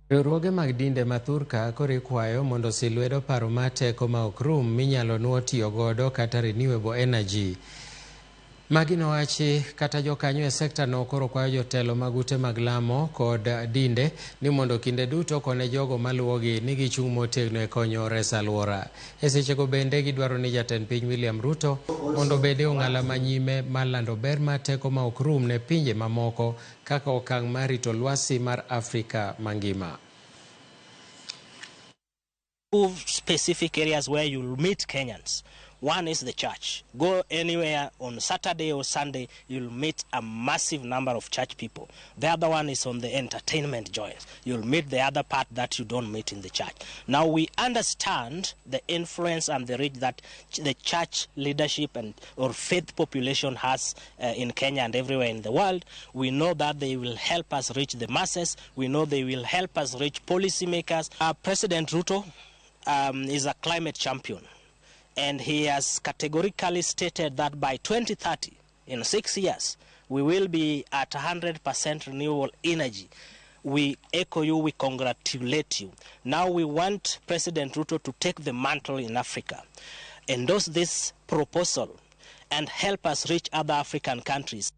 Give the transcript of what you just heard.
Riwruoge mag dinde mathurka koro ikwayo mondo silwedo paro mar teko ma ok rum minyalo nuo tiyo godo kata renewable energy. Magi nowachi kata jokanyo e sekta no koro kwayo jotelo mag ute mag lamo kod dinde ni mondo kinde duto kone jogo maluwogi ni gichung' motegno e konyo reso aluora. E sechego bende gidwaro ni jatend piny William Ruto mondo bede ong'ala manyime mar lando ber mar teko ma ok rum ne pinje mamoko kaka okang' mar rito lwasi mar Afrika mangima. Two specific areas where you'll meet Kenyans. One is the church. Go anywhere on Saturday or Sunday, you'll meet a massive number of church people. The other one is on the entertainment joints. You'll meet the other part that you don't meet in the church. Now we understand the influence and the reach that the church leadership and or faith population has in Kenya and everywhere in the world. We know that they will help us reach the masses. We know they will help us reach policymakers. President Ruto is a climate champion, and he has categorically stated that by 2030, in 6 years, we will be at 100% renewable energy. We echo you, we congratulate you. Now we want President Ruto to take the mantle in Africa, endorse this proposal, and help us reach other African countries.